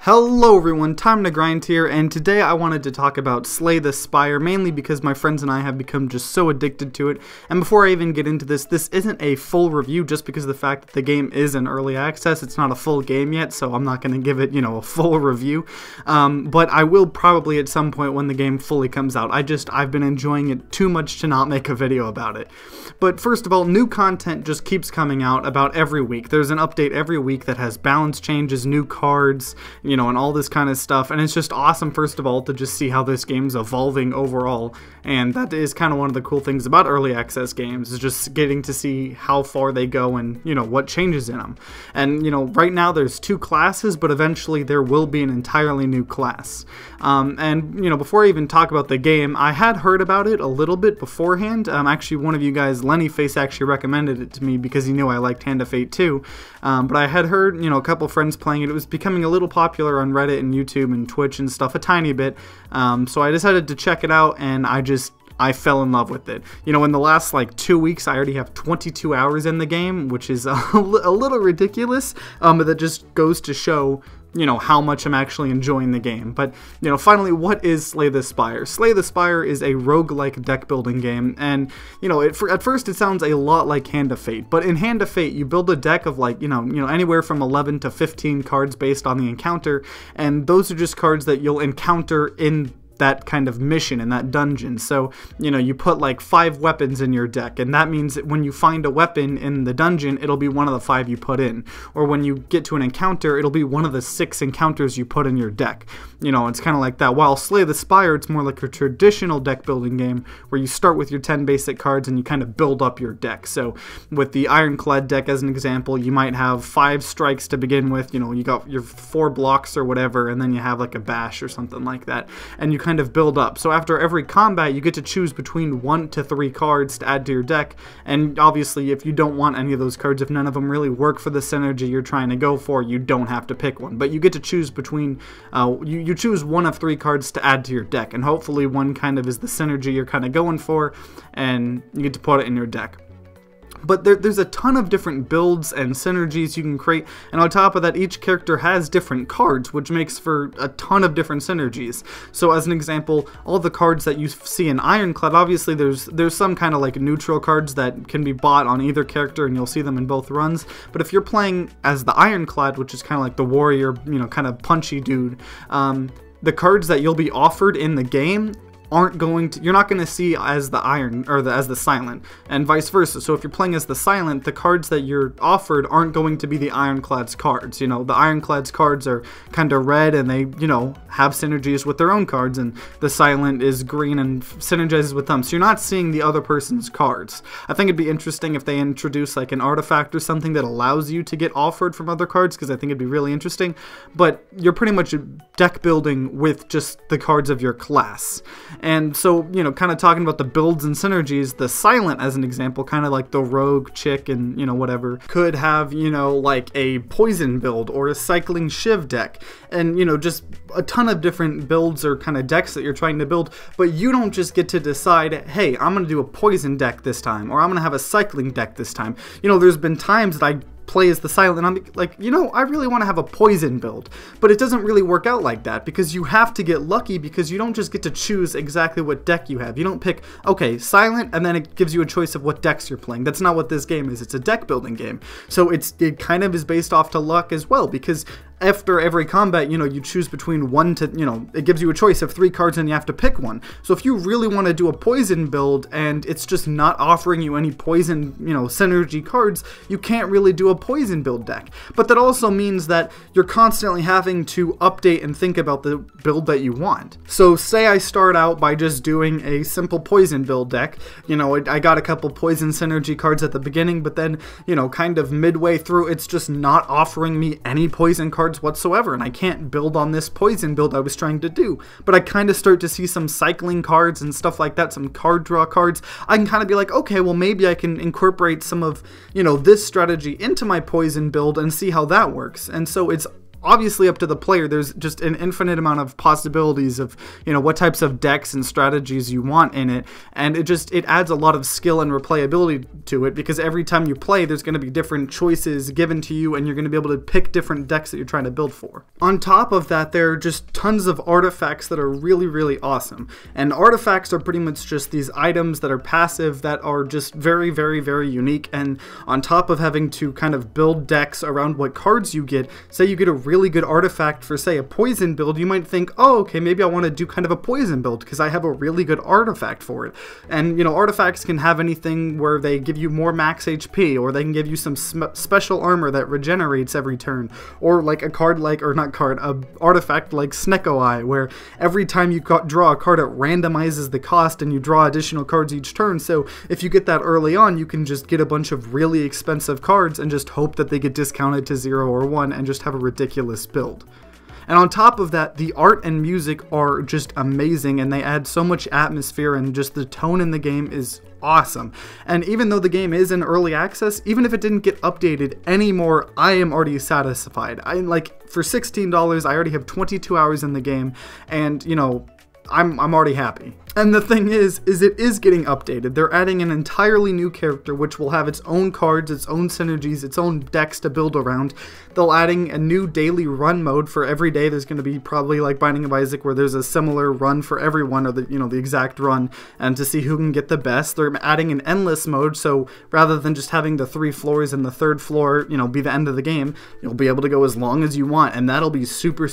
Hello everyone, TimeToGrind here, and today I wanted to talk about Slay the Spire, mainly because my friends and I have become just so addicted to it. And before I even get into this isn't a full review just because of the fact that the game is in early access. It's not a full game yet, so I'm not going to give it, a full review. But I will probably at some point when the game fully comes out. I've been enjoying it too much to not make a video about it. But first of all, new content just keeps coming out about every week. There's an update every week that has balance changes, new cards, and all this kind of stuff, and it's just awesome, first of all, to just see how this game's evolving overall, and that is kind of one of the cool things about early access games, is just getting to see how far they go and, what changes in them. And, right now there's two classes, but eventually there will be an entirely new class. Before I even talk about the game, I had heard about it a little bit beforehand. Actually, one of you guys, Lennyface, actually recommended it to me because he knew I liked Hand of Fate too. But I had heard, a couple friends playing it. It was becoming a little popular on Reddit and YouTube and Twitch and stuff a tiny bit. So I decided to check it out, and I fell in love with it. In the last 2 weeks, I already have 22 hours in the game, which is a little ridiculous, but that just goes to show how much I'm actually enjoying the game. But, finally, what is Slay the Spire? Slay the Spire is a roguelike deck building game, and, at first it sounds a lot like Hand of Fate, but in Hand of Fate, you build a deck of, anywhere from 11 to 15 cards based on the encounter, and those are just cards that you'll encounter in that kind of mission in that dungeon. So, you put 5 weapons in your deck, and that means that when you find a weapon in the dungeon, it'll be one of the 5 you put in. Or when you get to an encounter, it'll be one of the 6 encounters you put in your deck. It's kind of like that. While Slay the Spire, it's more like a traditional deck building game where you start with your 10 basic cards and you kind of build up your deck. So with the Ironclad deck as an example, you might have 5 strikes to begin with. You got your 4 blocks or whatever, and then you have a bash or something like that, and you kind of build up. So after every combat, you get to choose between 1 to 3 cards to add to your deck, and obviously if you don't want any of those cards, if none of them really work for the synergy you're trying to go for, you don't have to pick one. But you get to choose between, you choose 1 of 3 cards to add to your deck, and hopefully one kind of is the synergy you're kind of going for, and you get to put it in your deck. But there's a ton of different builds and synergies you can create, and on top of that, each character has different cards, which makes for a ton of different synergies. So as an example, all the cards that you see in Ironclad, obviously there's some kind of neutral cards that can be bought on either character, and you'll see them in both runs. But if you're playing as the Ironclad, which is kind of like the warrior, kind of punchy dude, the cards that you'll be offered in the game you're not going to see as the Iron, or as the Silent, and vice versa. So if you're playing as the Silent, the cards that you're offered aren't going to be the Ironclad's cards. The Ironclad's cards are kind of red, and they, have synergies with their own cards, and the Silent is green and synergizes with them. So you're not seeing the other person's cards. I think it'd be interesting if they introduce an artifact or something that allows you to get offered from other cards, because I think it'd be really interesting. But you're pretty much deck building with just the cards of your class. And so, kind of talking about the builds and synergies, the Silent, as an example, kind of like the rogue chick and, whatever, could have, a poison build or a cycling shiv deck. And, just a ton of different builds or kind of decks that you're trying to build. But you don't just get to decide, hey, I'm going to do a poison deck this time, or I'm going to have a cycling deck this time. There's been times that I play as the Silent, and I'm like, I really want to have a poison build, but it doesn't really work out like that, because you have to get lucky, because you don't just get to choose exactly what deck you have. You don't pick, okay, Silent, and then it gives you a choice of what decks you're playing. That's not what this game is. It's a deck building game. So it kind of is based off to luck as well, because after every combat, you choose between 1 to, it gives you a choice of 3 cards and you have to pick one. So if you really want to do a poison build and it's just not offering you any poison, synergy cards, you can't really do a poison build deck. But that also means that you're constantly having to update and think about the build that you want. So say I start out by just doing a simple poison build deck. I got a couple poison synergy cards at the beginning, but then, kind of midway through, it's just not offering me any poison cards whatsoever, and I can't build on this poison build I was trying to do. But I kind of start to see some cycling cards and stuff like that, some card draw cards. I can kind of be like, okay, well, maybe I can incorporate some of, this strategy into my poison build and see how that works. And so it's obviously up to the player. There's just an infinite amount of possibilities of, you know, what types of decks and strategies you want in it, and it adds a lot of skill and replayability to it, because every time you play there's going to be different choices given to you and you're going to be able to pick different decks that you're trying to build for. On top of that, there are just tons of artifacts that are really awesome, and artifacts are pretty much just these items that are passive that are just very unique. And on top of having to kind of build decks around what cards you get, say you get a really good artifact for, say, a poison build, you might think, oh, okay, maybe I want to do kind of a poison build because I have a really good artifact for it. And, you know, artifacts can have anything where they give you more max HP, or they can give you some special armor that regenerates every turn, or like a card like, or not card, a artifact like Snecko Eye, where every time you draw a card, it randomizes the cost and you draw additional cards each turn. So if you get that early on, you can just get a bunch of really expensive cards and just hope that they get discounted to 0 or 1 and just have a ridiculous build. And on top of that, the art and music are just amazing, and they add so much atmosphere, and just the tone in the game is awesome. And even though the game is in early access, even if it didn't get updated anymore, I am already satisfied. For $16, I already have 22 hours in the game, and, you know, I'm already happy. And the thing is it is getting updated. They're adding an entirely new character which will have its own cards, its own synergies, its own decks to build around. They're adding a new daily run mode for every day. There's going to be probably like Binding of Isaac, where there's a similar run for everyone, or the exact run, and to see who can get the best. They're adding an endless mode, so rather than just having the 3 floors and the 3rd floor, you know, be the end of the game, you'll be able to go as long as you want, and that'll be super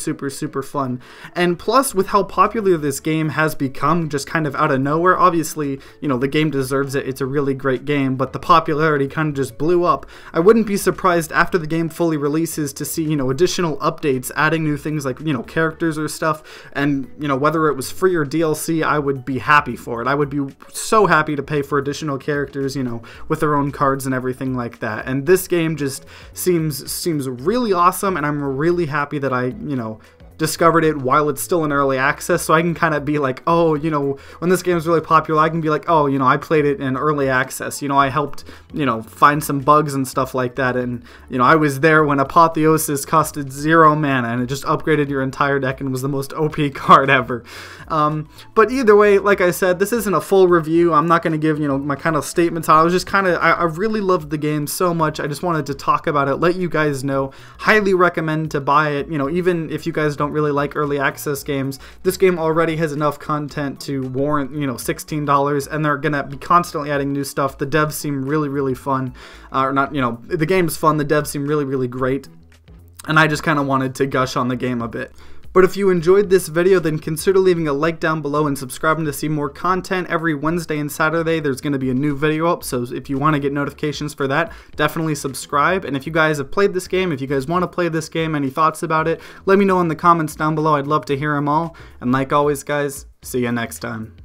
fun. And plus, with how popular this game has become, just kind of out of nowhere, obviously, you know, the game deserves it. It's a really great game, but the popularity kind of just blew up. I wouldn't be surprised after the game fully releases to see, you know, additional updates, adding new things like, you know, characters or stuff, and, you know, whether it was free or DLC, I would be happy for it. I would be so happy to pay for additional characters, you know, with their own cards and everything like that. And this game just seems really awesome, and I'm really happy that I, you know, discovered it while it's still in early access, so I can kind of be like, oh, you know, when this game is really popular, I can be like, oh, you know, I played it in early access, you know, I helped, you know, find some bugs and stuff like that, and, you know, I was there when Apotheosis costed 0 mana, and it just upgraded your entire deck and was the most OP card ever. But either way, like I said, this isn't a full review. I'm not going to give, you know, my kind of statements. I was just kind of, I really loved the game so much, I just wanted to talk about it, let you guys know. Highly recommend to buy it, you know, even if you guys don't really like early access games. This game already has enough content to warrant, you know, $16, and they're gonna be constantly adding new stuff. The devs seem really fun, or not, you know, the game's fun, the devs seem really great, and I just kind of wanted to gush on the game a bit. But if you enjoyed this video, then consider leaving a like down below and subscribing to see more content. Every Wednesday and Saturday there's going to be a new video up, so if you want to get notifications for that, definitely subscribe. And if you guys have played this game, if you guys want to play this game, any thoughts about it, let me know in the comments down below. I'd love to hear them all. And like always, guys, see you next time.